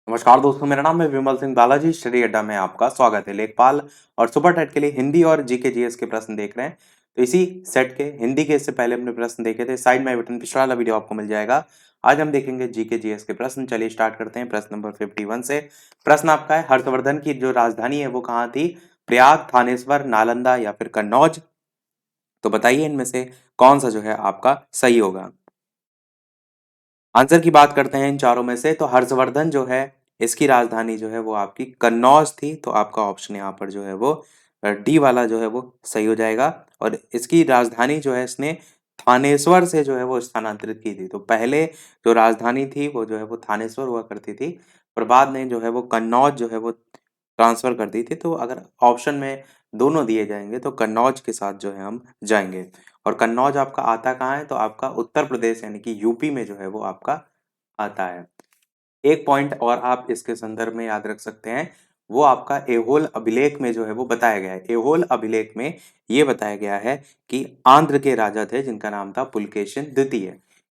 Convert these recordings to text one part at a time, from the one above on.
नमस्कार दोस्तों, मेरा नाम है विमल सिंह बालाजी। स्टडी अड्डा में आपका स्वागत है। लेखपाल और सुपर टेट के लिए हिंदी और जीके जीएस के प्रश्न देख रहे हैं। तो इसी सेट के हिंदी के इससे पहले हमने प्रश्न देखे थे। साइड में बटन पिछड़ा वाला वीडियो आपको मिल जाएगा। आज हम देखेंगे जीके जीएस के प्रश्न। चलिए स्टार्ट करते हैं प्रश्न नंबर 51 से। प्रश्न आपका है, हर्षवर्धन की जो राजधानी है वो कहाँ थी? प्रयाग, थानेश्वर, नालंदा या फिर कन्नौज? तो बताइए इनमें से कौन सा जो है आपका सही होगा। आंसर की बात करते हैं इन चारों में से, तो हर्षवर्धन जो है इसकी राजधानी जो है वो आपकी कन्नौज थी। तो आपका ऑप्शन यहाँ पर जो है वो डी वाला जो है वो सही हो जाएगा। और इसकी राजधानी जो है इसने थानेश्वर से जो है वो स्थानांतरित की थी। तो पहले जो राजधानी थी वो जो है वो थानेश्वर हुआ करती थी, पर बाद में जो है वो कन्नौज जो है वो ट्रांसफर कर दी थी। तो अगर ऑप्शन में दोनों दिए जाएंगे तो कन्नौज के साथ जो है हम जाएंगे। और कन्नौज आपका आता कहाँ है? तो आपका उत्तर प्रदेश यानी कि यूपी में जो है वो आपका आता है। एक पॉइंट और आप इसके संदर्भ में याद रख सकते हैं, वो आपका ऐहोल अभिलेख में जो है वो बताया गया है। ऐहोल अभिलेख में ये बताया गया है कि आंध्र के राजा थे जिनका नाम था पुलकेशिन द्वितीय।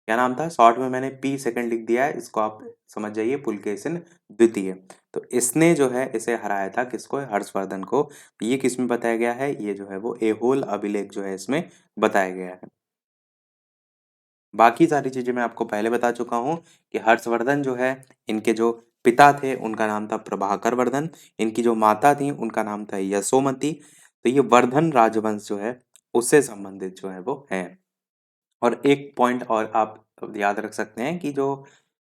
क्या नाम था? शॉर्ट में मैंने पी सेकंड लिख दिया है, इसको आप समझ जाइए, पुलकेशिन द्वितीय। तो इसने जो है इसे हराया था, किसको? हर्षवर्धन को। ये किस में बताया गया है? ये जो है वो ऐहोल अभिलेख जो है इसमें बताया गया है। बाकी सारी चीजें मैं आपको पहले बता चुका हूँ कि हर्षवर्धन जो है, इनके जो पिता थे उनका नाम था प्रभाकर वर्धन, इनकी जो माता थी उनका नाम था यशोमती। तो ये वर्धन राजवंश जो है उससे संबंधित जो है वो है। और एक पॉइंट और आप याद रख सकते हैं कि जो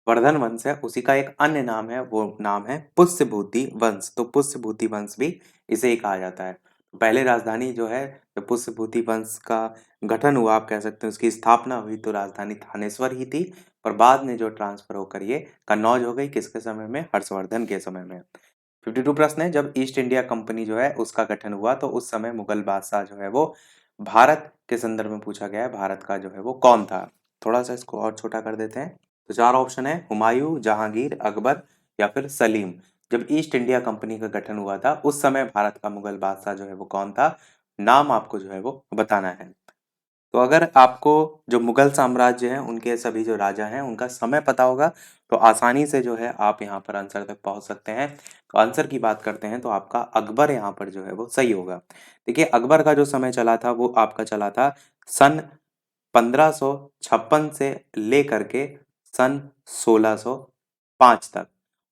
वर्धन वंश है उसी का एक अन्य नाम है, वो नाम है पुष्यभूति वंश। तो पुष्यभूति वंश भी इसे ही कहा जाता है। पहले राजधानी जो है, जब पुष्यभूति वंश का गठन हुआ, आप कह सकते हैं उसकी स्थापना हुई, तो राजधानी थानेश्वर ही थी। पर बाद में जो ट्रांसफर होकर ये कन्नौज हो गई, किसके समय में? हर्षवर्धन के समय में। 52 प्रश्न है, जब ईस्ट इंडिया कंपनी जो है उसका गठन हुआ तो उस समय मुगल बादशाह जो है वो भारत के संदर्भ में पूछा गया है, भारत का जो है वो कौन था? थोड़ा सा इसको और छोटा कर देते हैं। तो चार ऑप्शन है, हुमायूं, जहांगीर, अकबर या फिर सलीम। जब ईस्ट इंडिया कंपनी का गठन हुआ था उस समय भारत का मुगल बादशाह जो है वो कौन था? नाम आपको जो है वो बताना है। तो अगर आपको जो मुगल साम्राज्य है उनके सभी जो राजा हैं उनका समय पता होगा तो आसानी से जो है आप यहाँ पर आंसर तक पहुंच सकते हैं। तो आंसर की बात करते हैं तो आपका अकबर यहाँ पर जो है वो सही होगा। देखिए, अकबर का जो समय चला था वो आपका चला था सन 1556 से लेकर के सन 1605 तक।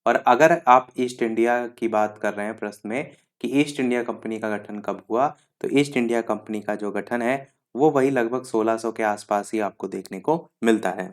और अगर आप ईस्ट इंडिया की बात कर रहे हैं प्रश्न में कि ईस्ट इंडिया कंपनी का गठन कब हुआ, तो ईस्ट इंडिया कंपनी का जो गठन है वो वही लगभग 1600 के आसपास ही आपको देखने को मिलता है।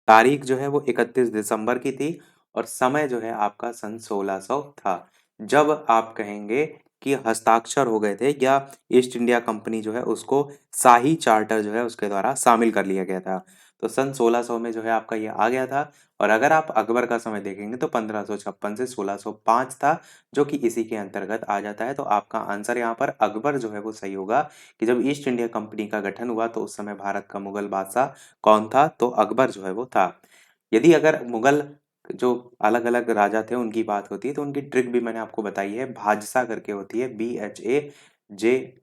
तारीख जो है वो 31 दिसंबर की थी और समय जो है आपका सन 1600 था। जब आप कहेंगे कि हस्ताक्षर हो गए थे या ईस्ट इंडिया कंपनी जो है उसको शाही चार्टर जो है उसके द्वारा शामिल कर लिया गया था, तो सन 1600 में जो है आपका ये आ गया था। और अगर आप अकबर का समय देखेंगे तो 1556 से 1605 था, जो कि इसी के अंतर्गत आ जाता है। तो आपका आंसर यहाँ पर अकबर जो है वो सही होगा कि जब ईस्ट इंडिया कंपनी का गठन हुआ तो उस समय भारत का मुगल बादशाह कौन था? तो अकबर जो है वो था। यदि अगर मुगल जो अलग अलग राजा थे उनकी बात होती है तो उनकी ट्रिक भी मैंने आपको बताई है, भाजसा करके होती है, BHAJSA,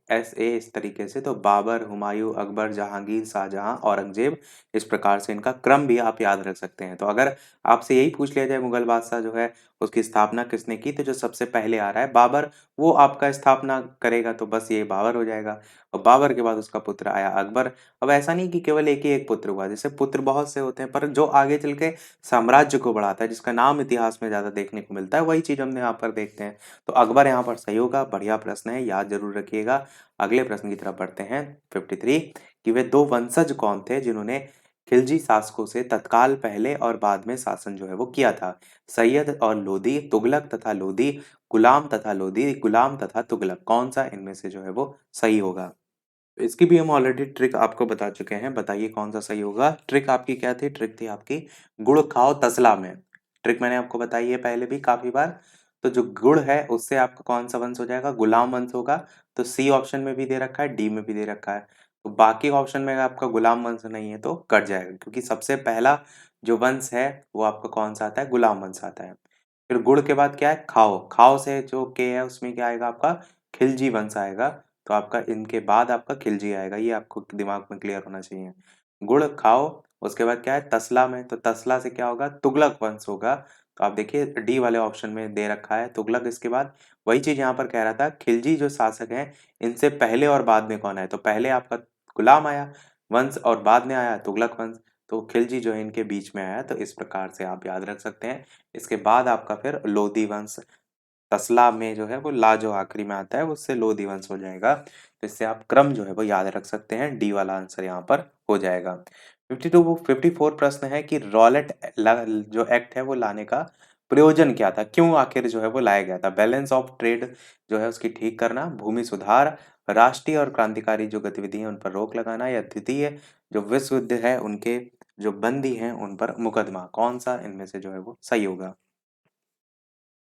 इस तरीके से। तो बाबर, हुमायूं, अकबर, जहांगीर, शाहजहां, औरंगजेब, इस प्रकार से इनका क्रम भी आप याद रख सकते हैं। तो अगर आपसे यही पूछ लिया जाए मुगल बादशाह जो है उसकी स्थापना किसने की, तो जो सबसे पहले आ रहा है बाबर, वो आपका स्थापना करेगा, तो बस ये बाबर हो जाएगा। और बाबर के बाद उसका पुत्र आया अकबर। अब ऐसा नहीं कि केवल एक ही एक पुत्र हुआ, जैसे पुत्र बहुत से होते हैं पर जो आगे चल के साम्राज्य को बढ़ाता है, जिसका नाम इतिहास में ज्यादा देखने को मिलता है, वही चीज हम यहाँ पर देखते हैं। तो अकबर यहाँ पर सही होगा। बढ़िया प्रश्न है, याद जरूर रखिएगा। अगले प्रश्न की तरफ बढ़ते हैं। 53, कि वे दो वंशज कौन थे जिन्होंने खिलजी शासकों से तत्काल पहले और बाद में शासन जो है वो किया था? सैयद और लोदी, तुगलक तथा लोदी, गुलाम तथा लोदी, गुलाम तथा तुगलक। कौन सा इनमें से जो है वो सही होगा? इसकी भी हम ऑलरेडी ट्रिक आपको बता चुके हैं, बताइए कौन सा सही होगा। ट्रिक आपकी क्या थी? ट्रिक थी आपकी गुड़ खाओ तसला में। ट्रिक मैंने आपको बताई है पहले भी काफी बार। तो जो गुड़ है उससे आपका कौन सा वंश हो जाएगा? गुलाम वंश होगा। तो सी ऑप्शन में भी दे रखा है, डी में भी दे रखा है। तो बाकी ऑप्शन में अगर आपका गुलाम वंश नहीं है तो कट जाएगा, क्योंकि सबसे पहला जो वंश है वो आपका कौन सा आता है? गुलाम वंश आता है। फिर गुड़ के बाद क्या है? खाओ। खाओ से जो के है उसमें क्या आएगा आपका? खिलजी वंश आएगा। तो आपका इनके बाद आपका खिलजी आएगा, ये आपको दिमाग में क्लियर होना चाहिए। गुड़ खाओ, उसके बाद क्या है? तसला में, तो तसला से क्या होगा? तुगलक वंश होगा। तो आप देखिए डी वाले ऑप्शन में दे रखा है तुगलक। इसके बाद वही चीज़ यहाँ पर कह रहा था, खिलजी जो शासक हैं, इनसे पहले और बाद में कौन आए? तो पहले आपका गुलाम आया वंश और बाद में आया तुगलक वंश। तो खिलजी जो है इनके बीच में आया, तो इस प्रकार से आप याद रख सकते हैं। इसके बाद आपका फिर लोधी वंश, तसला में जो है वो ला जो आखिरी में आता है उससे लोधी वंश हो जाएगा। तो इससे आप क्रम जो है वो याद रख सकते हैं, डी वाला आंसर यहाँ पर हो जाएगा। 52 54 प्रश्न है कि रॉलेट जो एक्ट है वो लाने का प्रयोजन क्या था? क्यों आखिर जो है वो लाया गया था? बैलेंस ऑफ ट्रेड जो है उसकी ठीक करना, भूमि सुधार, राष्ट्रीय और क्रांतिकारी जो गतिविधि है उन पर रोक लगाना, या द्वितीय जो विश्व युद्ध है उनके जो बंदी हैं उन पर मुकदमा। कौन सा इनमें से जो है वो सही होगा?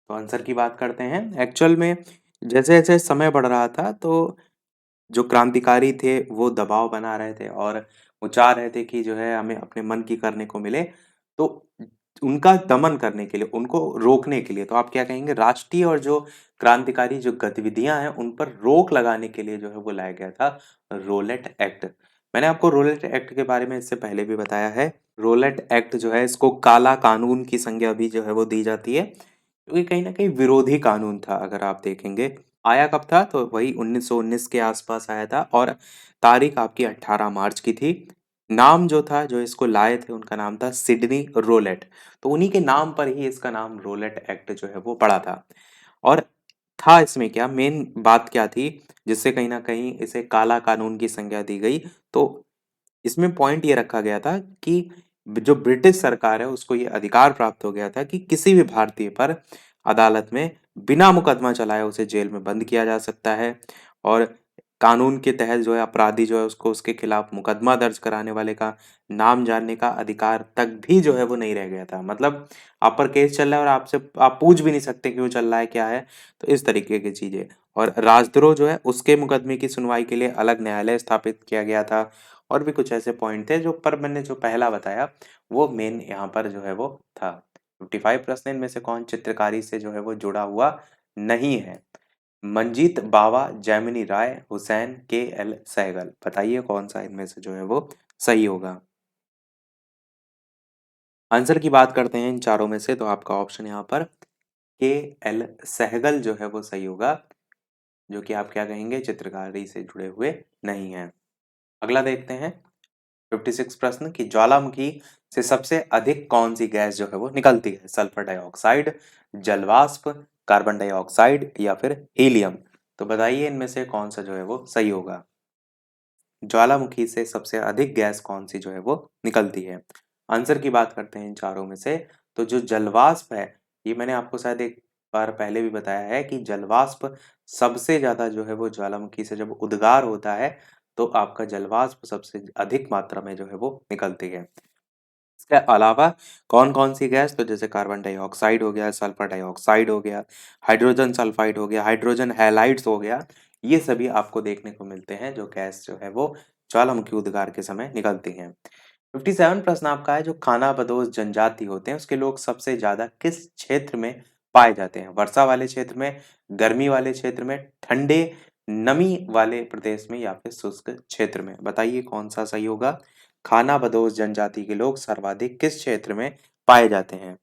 तो आंसर की बात करते हैं। एक्चुअल में जैसे-जैसे समय बढ़ रहा था, तो जो क्रांतिकारी थे वो दबाव बना रहे थे और वो चाह रहे थे कि जो है हमें अपने मन की करने को मिले। तो उनका दमन करने के लिए, उनको रोकने के लिए, तो आप क्या कहेंगे, राष्ट्रीय और जो क्रांतिकारी जो गतिविधियां हैं उन पर रोक लगाने के लिए जो है वो लाया गया था रोलेट एक्ट। मैंने आपको रोलेट एक्ट के बारे में इससे पहले भी बताया है। रोलेट एक्ट जो है इसको काला कानून की संज्ञा भी जो है वो दी जाती है, क्योंकि कहीं ना कहीं विरोधी कानून था। अगर आप देखेंगे आया कब था, तो वही 1919 के आसपास आया था और तारीख आपकी 18 मार्च की थी। नाम जो था, जो इसको लाए थे, उनका नाम था सिडनी रोलेट। तो उन्हीं के नाम पर ही इसका नाम रोलेट एक्ट जो है वो पड़ा था। और था इसमें क्या, मेन बात क्या थी जिससे कहीं ना कहीं इसे काला कानून की संज्ञा दी गई? तो इसमें पॉइंट ये रखा गया था कि जो ब्रिटिश सरकार है उसको ये अधिकार प्राप्त हो गया था कि किसी भी भारतीय पर अदालत में बिना मुकदमा चलाए उसे जेल में बंद किया जा सकता है। और कानून के तहत जो है अपराधी जो है उसको उसके खिलाफ मुकदमा दर्ज कराने वाले का नाम जानने का अधिकार तक भी जो है वो नहीं रह गया था। मतलब आप पर केस चल रहा है और आपसे आप पूछ भी नहीं सकते क्यों चल रहा है, क्या है। तो इस तरीके की चीजें। और राजद्रोह जो है उसके मुकदमे की सुनवाई के लिए अलग न्यायालय स्थापित किया गया था। और भी कुछ ऐसे पॉइंट थे जो, पर मैंने जो पहला बताया वो मेन यहाँ पर जो है वो था। 55 प्रश्न, इनमें से कौन चित्रकारी से जो है वो जुड़ा हुआ नहीं है? मंजीत बावा, जैमिनी राय, हुसैन, के एल सहगल। बताइए कौन सा इनमें से जो है वो सही होगा? आंसर की बात करते हैं इन चारों में से, तो आपका ऑप्शन यहाँ पर के एल सहगल जो है वो सही होगा, जो कि आप क्या कहेंगे, चित्रकारी से जुड़े हुए नहीं है। अगला देखते हैं 56 प्रश्न की ज्वालामुखी से सबसे अधिक कौन सी गैस जो है वो निकलती है? सल्फर डाइऑक्साइड, जलवाष्प, कार्बन डाइऑक्साइड, या फिर हीलियम। तो बताइए इनमें से कौन सा जो है वो सही होगा? ज्वालामुखी से सबसे अधिक गैस कौन सी जो है वो निकलती है? आंसर की बात करते हैं इन चारों में से, तो जो जलवाष्प है, ये मैंने आपको शायद एक बार पहले भी बताया है कि जलवाष्प सबसे ज्यादा जो है वो ज्वालामुखी से जब उद्गार होता है, तो आपका जलवाष्प सबसे अधिक मात्रा में जो है वो निकलती है। इसके अलावा कौन-कौन सी गैस, तो जैसे कार्बन डाइऑक्साइड हो गया, सल्फर डाइऑक्साइड हो गया, हाइड्रोजन सल्फाइड हो गया, हाइड्रोजन हैलाइड्स हो गया, ये सभी आपको देखने को मिलते हैं जो गैस जो है वो ज्वालामुखी उद्गार के समय निकलती हैं। 57 प्रश्न आपका है, जो खानाबदोश जनजाति होते हैं उसके लोग सबसे ज्यादा किस क्षेत्र में पाए जाते हैं? वर्षा वाले क्षेत्र में, गर्मी वाले क्षेत्र में, ठंडे नमी वाले प्रदेश में, या फिर शुष्क क्षेत्र में? बताइए कौन सा सही होगा? खानाबदोश जनजाति के लोग सर्वाधिक किस क्षेत्र में पाए जाते हैं?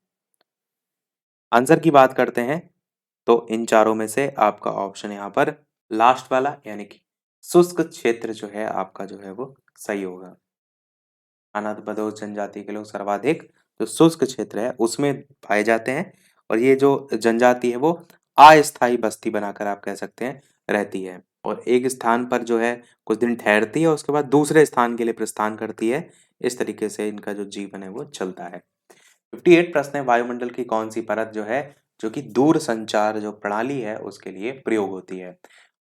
आंसर की बात करते हैं, तो इन चारों में से आपका ऑप्शन यहाँ पर लास्ट वाला, यानी कि शुष्क क्षेत्र जो है आपका जो है वो सही होगा। खानाबदोश जनजाति के लोग सर्वाधिक जो शुष्क क्षेत्र है उसमें पाए जाते हैं। और ये जो जनजाति है वो अस्थायी बस्ती बनाकर आप कह सकते हैं रहती है, और एक स्थान पर जो है कुछ दिन ठहरती है, उसके बाद दूसरे स्थान के लिए प्रस्थान करती है। इस तरीके से इनका जो जीवन है वो चलता है। 58 प्रश्न है, वायुमंडल की कौन सी परत जो है, जो कि दूर संचार जो प्रणाली है उसके लिए प्रयोग होती है?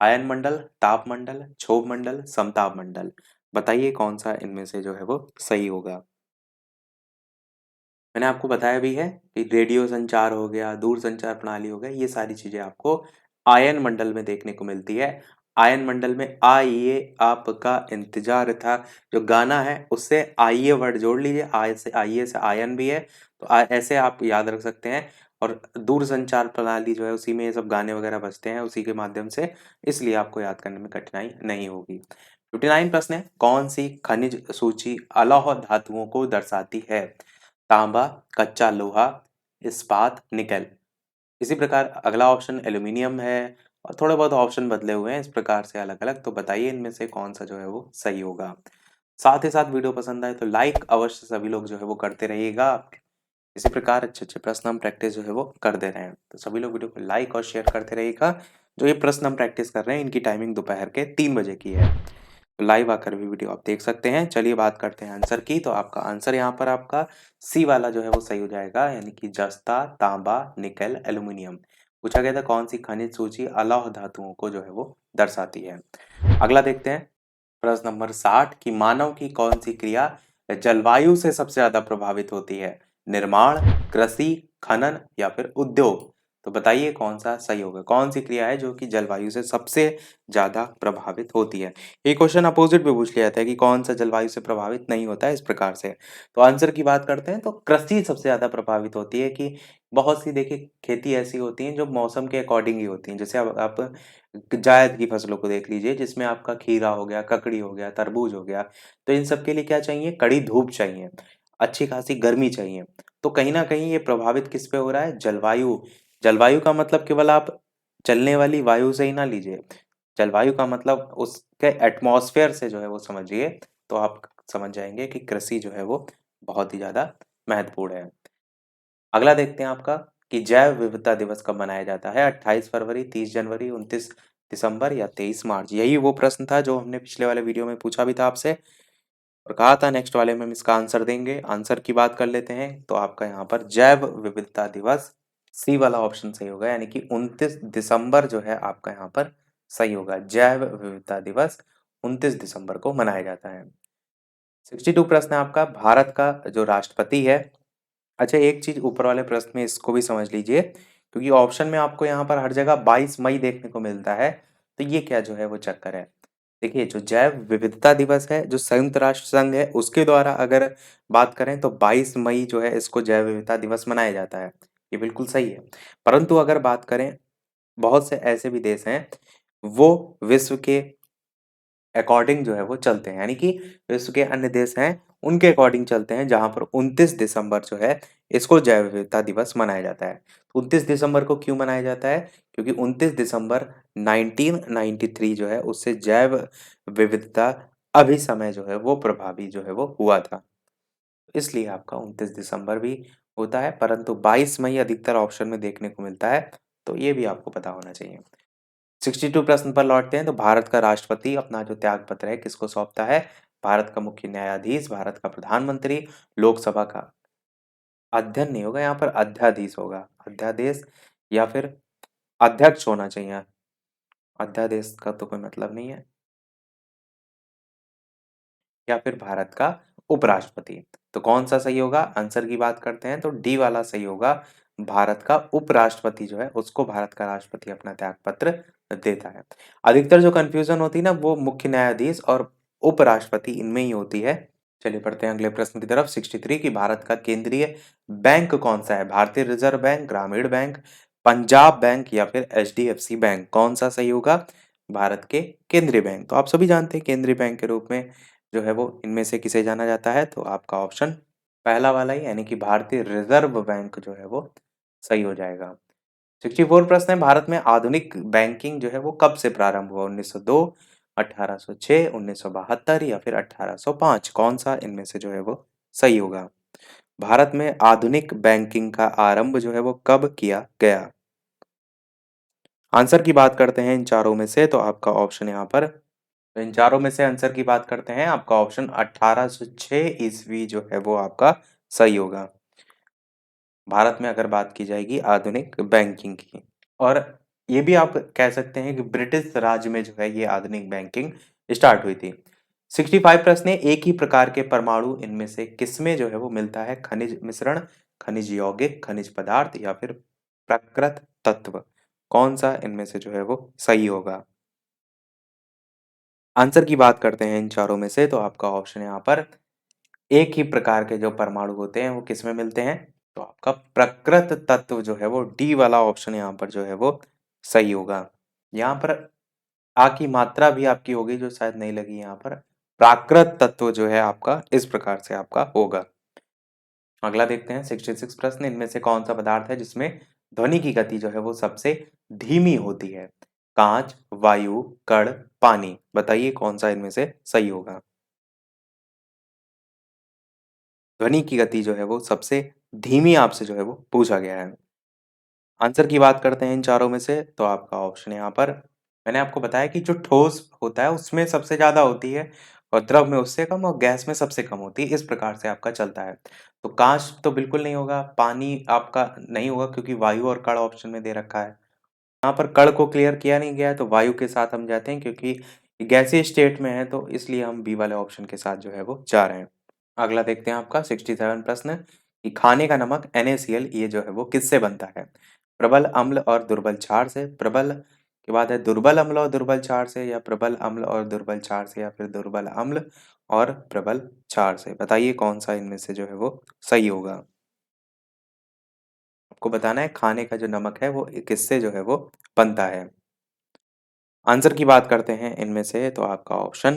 आयन मंडल, ताप मंडल, क्षोभ मंडल, समताप मंडल। बताइए कौन सा इनमें से जो है वो सही होगा? मैंने आपको बताया भी है कि रेडियो संचार हो गया, दूर संचार प्रणाली हो गया, ये सारी चीजें आपको आयन मंडल में देखने को मिलती है। आयन मंडल में आइए आपका इंतजार था, जो गाना है उससे आइए वर्ड जोड़ लीजिए, आय से आइए से आयन भी है, तो ऐसे आप याद रख सकते हैं। और दूर संचार प्रणाली जो है उसी में ये सब गाने वगैरह बजते हैं उसी के माध्यम से, इसलिए आपको याद करने में कठिनाई नहीं होगी। 59 प्रश्न है, कौन सी खनिज सूची अलौह धातुओं को दर्शाती है? तांबा, कच्चा लोहा, इस्पात, निकेल। इसी प्रकार अगला ऑप्शन एल्यूमीनियम है और थोड़े बहुत ऑप्शन बदले हुए हैं इस प्रकार से अलग-अलग। तो बताइए इनमें से कौन-सा जो है वो सही होगा? साथ ही साथ वीडियो पसंद आए तो लाइक अवश्य सभी लोग जो है वो करते रहिएगा। इसी प्रकार अच्छे-अच्छे प्रश्न हम प्रैक्टिस जो है वो कर दे रहे हैं। तो सभी लोग वीडियो को लाइक और शेयर करते रहिएगा। जो ये प्रश्न हम प्रैक्टिस कर रहे हैं इनकी टाइमिंग दोपहर के 3 बजे की है। लाइव आकर भी वीडियो आप देख सकते हैं। चलिए बात करते हैं आंसर की। तो आपका आंसर यहाँ पर आपका सी वाला जो है वो सही हो जाएगा यानी कि जस्ता, तांबा, निकेल, एल्यूमीनियम। पूछा गया था कौन सी खनिज सूची अलौह धातुओं को जो है वो दर्शाती है। अगला देखते हैं प्रश्न नंबर 60 कि मानव की कौन सी क्रिया जलवायु से सबसे ज्यादा प्रभावित होती है? निर्माण, कृषि, खनन या फिर उद्योग? तो बताइए कौन सा सही होगा? कौन सी क्रिया है जो कि जलवायु से सबसे ज्यादा प्रभावित होती है? ये क्वेश्चन अपोजिट में पूछ लिया था कि कौन सा जलवायु से प्रभावित नहीं होता है इस प्रकार से। तो आंसर की बात करते हैं तो कृषि सबसे ज्यादा प्रभावित होती है कि बहुत सी देखिए खेती ऐसी होती है जो मौसम के अकॉर्डिंग ही होती हैं। जैसे अब आप जायद की फसलों को देख लीजिए जिसमें आपका खीरा हो गया, ककड़ी हो गया, तरबूज हो गया। तो इन सब के लिए क्या चाहिए? कड़ी धूप चाहिए, अच्छी खासी गर्मी चाहिए। तो कहीं न कहीं ये प्रभावित किस पे हो रहा है? जलवायु। जलवायु का मतलब केवल आप चलने वाली वायु से ही ना लीजिए। जलवायु का मतलब उसके एटमॉस्फेयर से जो है वो समझिए, तो आप समझ जाएँगे कि कृषि जो है वो बहुत ही ज़्यादा महत्वपूर्ण है। अगला देखते हैं आपका कि जैव विविधता दिवस कब मनाया जाता है? 28 फरवरी, 30 जनवरी, 29 दिसंबर या 23 मार्च? यही वो प्रश्न था जो हमने पिछले वाले वीडियो में पूछा भी था आपसे और कहा था नेक्स्ट वाले में हम इसका आंसर देंगे। आंसर की बात कर लेते हैं, तो आपका यहाँ पर जैव विविधता दिवस सी वाला ऑप्शन सही होगा यानी कि 29 दिसंबर जो है आपका यहाँ पर सही होगा। जैव विविधता दिवस 29 दिसंबर को मनाया जाता है। 62 प्रश्न है आपका, भारत का जो राष्ट्रपति है। अच्छा एक चीज़ ऊपर वाले प्रश्न में इसको भी समझ लीजिए क्योंकि ऑप्शन में आपको यहाँ पर हर जगह 22 मई देखने को मिलता है, तो ये क्या जो है वो चक्कर है। देखिए जो जैव विविधता दिवस है, जो संयुक्त राष्ट्र संघ है उसके द्वारा अगर बात करें तो 22 मई जो है इसको जैव विविधता दिवस मनाया जाता है। ये बिल्कुल सही है। परंतु अगर बात करें बहुत से ऐसे भी देश हैं, वो विश्व के अकॉर्डिंग जो है वो चलते हैं। यानी कि विश्व के अन्य देश हैं, उनके अकॉर्डिंग चलते हैं जहाँ पर 29 दिसंबर जो है इसको जैव विविधता दिवस मनाया जाता है। 29 दिसंबर को क्यों मनाया जाता है? क्योंकि 29 दिसंबर 1993 जो है उससे जैव विविधता अभिसमय जो है वो प्रभावी जो है वो हुआ था। इसलिए आपका 29 दिसंबर भी होता है परंतु 22 मई अधिकतर ऑप्शन में देखने को मिलता है, तो ये भी आपको पता होना चाहिए। 62 प्रश्न पर लौटते हैं तो भारत का राष्ट्रपति अपना जो त्याग पत्र है किसको सौंपता है? भारत का मुख्य न्यायाधीश, भारत का प्रधानमंत्री, लोकसभा का अध्ययन नहीं होगा यहाँ पर अध्याधीश होगा। अध्यादेश या फिर अध्यक्ष होना चाहिए। अध्यादेश का तो कोई मतलब नहीं है। या फिर भारत का उपराष्ट्रपति। तो कौन-सा सही होगा? आंसर की बात करते हैं तो डी वाला सही होगा। भारत का उपराष्ट्रपति जो है उसको भारत का राष्ट्रपति अपना त्याग पत्र देता है। अधिकतर जो कन्फ्यूज़न होती है ना वो मुख्य न्यायाधीश और उपराष्ट्रपति इनमें ही होती है। चलिए पढ़ते हैं अगले प्रश्न की तरफ 63 कि भारत का केंद्रीय बैंक कौन-सा है? भारतीय रिज़र्व बैंक, ग्रामीण बैंक, पंजाब बैंक या फिर एचडीएफसी बैंक? कौन-सा सही होगा? भारत के केंद्रीय बैंक। तो आप सभी जानते हैं केंद्रीय बैंक के रूप में जो है वो इनमें से किसे जाना जाता है? तो आपका ऑप्शन पहला वाला ही यानी कि भारतीय रिज़र्व बैंक जो है वो सही हो जाएगा। 64 प्रश्न है भारत में आधुनिक बैंकिंग जो है वो कब से प्रारंभ हुआ? 1902, 1806, 1972 या फिर 1805? कौन-सा इनमें से जो है वो सही होगा? भारत में आधुनिक बैंकिंग का आरंभ जो है वो कब किया गया? आंसर की बात करते हैं इन चारों में से तो आपका ऑप्शन यहाँ पर तो इन चारों में से आंसर की बात करते हैं, आपका ऑप्शन 1806 ईस्वी जो है वो आपका सही होगा। भारत में अगर बात की जाएगी आधुनिक बैंकिंग की और ये भी आप कह सकते हैं कि ब्रिटिश राज में जो है ये आधुनिक बैंकिंग स्टार्ट हुई थी। 65 प्रश्न है एक ही प्रकार के परमाणु इनमें से किसमें जो है वो मिलता है? खनिज मिश्रण, खनिज यौगिक, खनिज पदार्थ या फिर प्राकृत तत्व? कौन-सा इनमें से जो है वो सही होगा? आंसर की बात करते हैं इन चारों में से तो आपका ऑप्शन यहाँ पर एक ही प्रकार के जो परमाणु होते हैं वो किसमें मिलते हैं? तो आपका प्रकृत तत्व जो है वो डी वाला ऑप्शन यहाँ पर जो है वो सही होगा। यहाँ पर आ की मात्रा भी आपकी होगी जो शायद नहीं लगी यहाँ पर। प्राकृत तत्व जो है आपका इस प्रकार से आपका होगा। अगला देखते हैं 66 प्रश्न, इनमें से कौन सा पदार्थ है जिसमें ध्वनि की गति जो है वो सबसे धीमी होती है? कांच, वायु, कण, पानी। बताइए कौन सा इनमें से सही होगा? ध्वनि की गति जो है वो सबसे धीमी आपसे जो है वो पूछा गया है। आंसर की बात करते हैं इन चारों में से, तो आपका ऑप्शन यहाँ पर मैंने आपको बताया कि जो ठोस होता है उसमें सबसे ज़्यादा होती है और द्रव में उससे कम और गैस में सबसे कम होती है, इस प्रकार से आपका चलता है। तो काँच तो बिल्कुल नहीं होगा, पानी आपका नहीं होगा क्योंकि वायु और कण ऑप्शन में दे रखा है। यहाँ पर कण को क्लियर किया नहीं गया है तो वायु के साथ हम जाते हैं क्योंकि गैसीय स्टेट में है, तो इसलिए हम बी वाले ऑप्शन के साथ जो है वो जा रहे हैं। अगला देखते हैं आपका 67 प्रश्न कि खाने का नमक NaCl ये जो है वो किससे बनता है? प्रबल अम्ल और दुर्बल क्षार से, प्रबल के बाद है दुर्बल अम्ल और दुर्बल क्षार से, या प्रबल अम्ल और दुर्बल क्षार से, या फिर दुर्बल अम्ल और प्रबल क्षार से। बताइए कौन सा इनमें से जो है वो सही होगा? आपको बताना है खाने का जो नमक है वो किससे जो है वो बनता है। आंसर की बात करते हैं इनमें से, तो आपका ऑप्शन,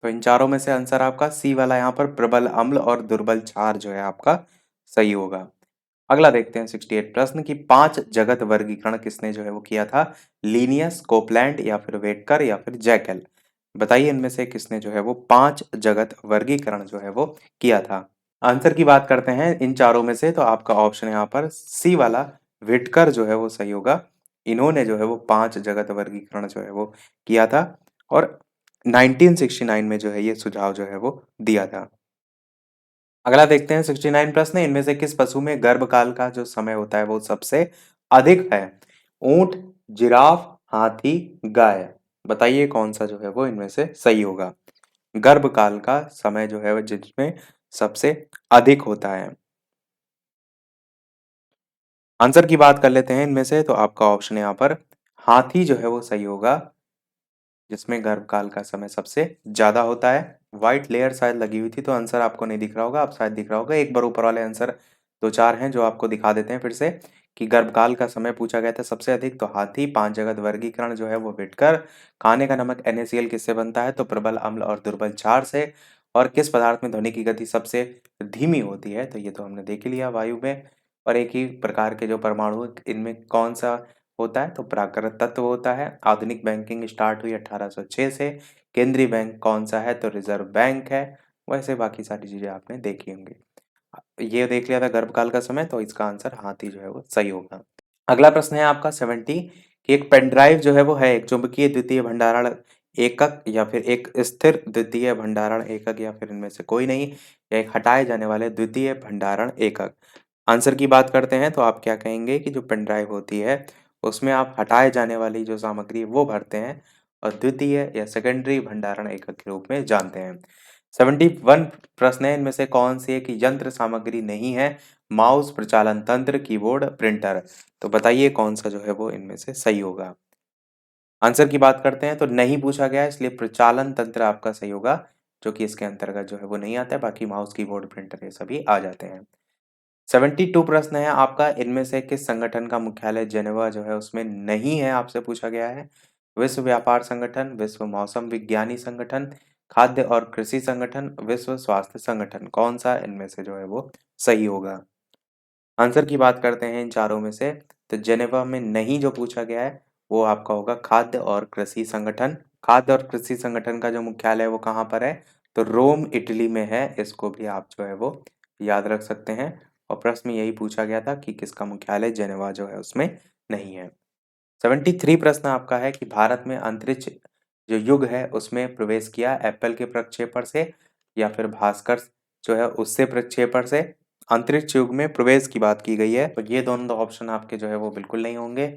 तो इन चारों में से आंसर आपका सी वाला यहाँ पर प्रबल अम्ल और दुर्बल क्षार जो है आपका सही होगा। अगला देखते हैं 68 प्रश्न की 5 जगत वर्गीकरण किसने जो है वो किया था? लीनियस, कोपलैंड, या फिर वेटकर, या फिर जैकल। बताइए इनमें से किसने जो है वो 5 जगत वर्गीकरण जो है वो किया था? आंसर की बात करते हैं इन चारों में से, तो आपका ऑप्शन यहाँ पर सी वाला विटकर जो है वो सही होगा। इन्होंने जो है वो 5 जगत वर्गीकरण जो है वो किया था और 1969 में जो है ये सुझाव जो है वो दिया था। अगला देखते हैं 69 प्रश्न, इनमें से किस पशु में गर्भकाल का जो समय होता है वो सबसे अधिक है? ऊंट, जिराफ, हाथी, गाय। बताइए कौन सा जो है वो इनमें से सही होगा? गर्भकाल का समय जो है वो जिसमें सबसे अधिक होता है। आंसर की बात कर लेते हैं इनमें से, तो आपका ऑप्शन यहाँ पर हाथी जो है वो सही होगा, जिसमें गर्भकाल का समय सबसे ज़्यादा होता है। व्हाइट लेयर शायद लगी हुई थी तो आंसर आपको नहीं दिख रहा होगा, अब शायद दिख रहा होगा। एक बार ऊपर वाले आंसर 2-4 हैं जो आपको दिखा देते हैं फिर से, कि गर्भकाल का समय पूछा गया था सबसे अधिक तो हाथी, 5 जगत वर्गीकरण जो है वो विटकर, खाने का नमक NaCl किससे बनता है? तो प्रबल अम्ल और दुर्बल क्षार से, और किस पदार्थ में ध्वनि की गति सबसे धीमी होती है? तो ये तो हमने देख ही लिया, वायु में। और एक ही प्रकार के जो परमाणु हैं, इनमें कौन सा होता है? तो प्राकृत तत्व होता है। आधुनिक बैंकिंग स्टार्ट हुई 1806 से। केंद्रीय बैंक कौन सा है? तो रिजर्व बैंक है। वैसे बाकी सारी चीजें आपने देखी होंगी। ये देख लिया था गर्भकाल का समय, तो इसका आंसर हाथी जो है वो सही होगा। अगला प्रश्न है आपका 70 कि एक पेन ड्राइव जो है वो है एक चुंबकीय द्वितीय भंडारण एकक, या फिर एक स्थिर द्वितीय भंडारण एकक, या फिर इनमें से कोई नहीं, या एक हटाए जाने वाले द्वितीय भंडारण एकक। आंसर की बात करते हैं तो आप क्या कहेंगे कि जो पेन ड्राइव होती है उसमें आप हटाए जाने वाली जो सामग्री है वो भरते हैं और द्वितीय या सेकेंडरी भंडारण एकक के रूप में जानते हैं। 71 प्रश्न है, इनमें से कौन सी एक यंत्र सामग्री नहीं है? माउस, प्रचालन तंत्र, कीबोर्ड, प्रिंटर। तो बताइए कौन सा जो है वो इनमें से सही होगा? आंसर की बात करते हैं तो नहीं पूछा गया है, इसलिए प्रचालन तंत्र आपका सही होगा, जो कि इसके अंतर्गत जो है वो नहीं आता है। बाकी माउस, कीबोर्ड, प्रिंटर ये सभी आ जाते हैं। 72 प्रश्न है आपका, इनमें से किस संगठन का मुख्यालय जेनेवा जो है उसमें नहीं है? आपसे पूछा गया है। विश्व व्यापार संगठन, विश्व मौसम विज्ञानी संगठन, खाद्य और कृषि संगठन, विश्व स्वास्थ्य संगठन। कौन सा इनमें से जो है वो सही होगा? आंसर की बात करते हैं इन चारों में से, तो जेनेवा में नहीं जो पूछा गया है वो आपका होगा खाद्य और कृषि संगठन। खाद्य और कृषि संगठन का जो मुख्यालय है वो कहाँ पर है? तो रोम इटली में है। इसको भी आप जो है वो याद रख सकते हैं। और प्रश्न में यही पूछा गया था कि किसका मुख्यालय जेनेवा जो है उसमें नहीं है। 73 प्रश्न आपका है कि भारत में अंतरिक्ष जो युग है उसमें प्रवेश किया एप्पल के प्रक्षेपण से, या फिर भास्कर जो है उससे प्रक्षेपण से। अंतरिक्ष युग में प्रवेश की बात की गई है, तो ये दोनों ऑप्शन आपके जो है वो बिल्कुल नहीं होंगे।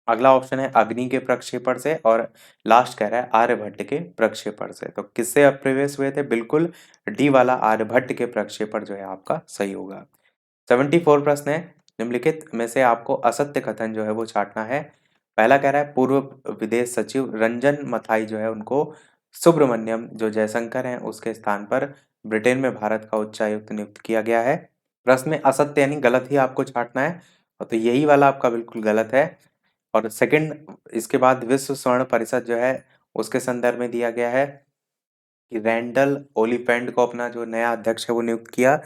अगला ऑप्शन है अग्नि के प्रक्षेपण से, और लास्ट कह रहा है आर्यभट्ट के प्रक्षेपण से। तो किससे अब प्रवेश हुए थे? बिल्कुल डी वाला आर्यभट्ट के प्रक्षेपण जो है आपका सही होगा। 74 प्रश्न है, निम्नलिखित में से आपको असत्य कथन जो है वो छांटना है। पहला कह रहा है पूर्व विदेश सचिव रंजन मथाई जो है उनको सुब्रमण्यम जो जयशंकर हैं उसके स्थान पर ब्रिटेन में भारत का उच्चायुक्त नियुक्त किया गया है। प्रश्न में असत्य यानी गलत ही आपको छांटना है, और तो यही वाला आपका बिल्कुल गलत है। और सेकंड, इसके बाद विश्व स्वर्ण परिषद जो है उसके संदर्भ में दिया गया है कि रैंडल ओलीफेंट को अपना जो नया अध्यक्ष है वो नियुक्त किया।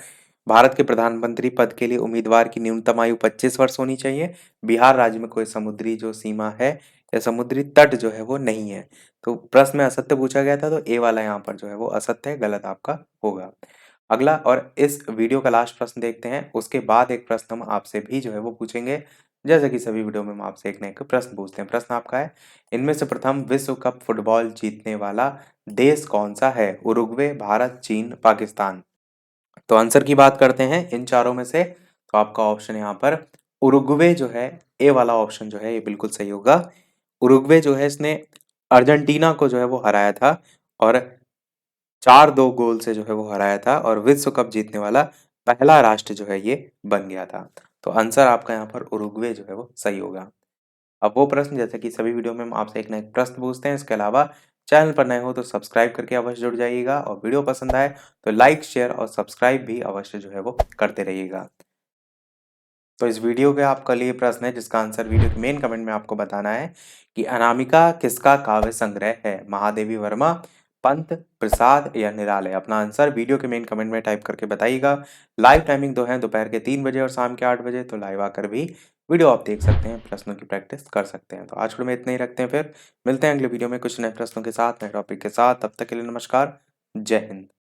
भारत के प्रधानमंत्री पद के लिए उम्मीदवार की न्यूनतम आयु 25 वर्ष होनी चाहिए। बिहार राज्य में कोई समुद्री जो सीमा है या समुद्री तट जो है वो नहीं है। तो प्रश्न में असत्य पूछा गया था, तो ए वाला यहाँ पर जो है वो असत्य है, गलत आपका होगा। अगला और इस वीडियो का लास्ट प्रश्न देखते हैं, उसके बाद एक प्रश्न हम आपसे भी जो है वो पूछेंगे। जैसे कि सभी वीडियो में हम आपसे एक ना एक प्रश्न पूछते हैं। प्रश्न आपका है, इनमें से प्रथम विश्व कप फुटबॉल जीतने वाला देश कौन सा है? उरुग्वे, भारत, चीन, पाकिस्तान। तो आंसर की बात करते हैं इन चारों में से, तो आपका ऑप्शन यहाँ पर उरुग्वे जो है, ए वाला ऑप्शन जो है ये बिल्कुल सही होगा। उरुग्वे जो है इसने अर्जेंटीना को जो है वो हराया था और 4-2 गोल से जो है वो हराया था और विश्व कप जीतने वाला पहला राष्ट्र जो है ये बन गया था। तो आंसर आपका यहाँ पर उरुग्वे जो है वो सही होगा। अब वो प्रश्न, जैसे कि सभी वीडियो में हम आपसे एक ना एक प्रश्न पूछते हैं, इसके अलावा चैनल पर नए हो तो सब्सक्राइब करके अवश्य जुड़ जाइएगा और वीडियो पसंद आए तो लाइक, शेयर और सब्सक्राइब भी अवश्य जो है वो करते रहिएगा। तो इस वीडियो के आपका लिए प्रश्न है जिसका आंसर वीडियो के मेन कमेंट में आपको बताना है कि अनामिका किसका काव्य संग्रह है? महादेवी वर्मा, पंत, प्रसाद या निराले? अपना आंसर वीडियो के मेन कमेंट में टाइप करके बताइएगा। लाइव टाइमिंग दो है, दोपहर के 3 बजे और शाम के 8 बजे, तो लाइव आकर भी वीडियो आप देख सकते हैं, प्रश्नों की प्रैक्टिस कर सकते हैं। तो आज के लिए में इतना ही रखते हैं, फिर मिलते हैं अगले वीडियो में कुछ नए प्रश्नों के साथ, नए टॉपिक के साथ। तब तक के लिए नमस्कार, जय हिंद।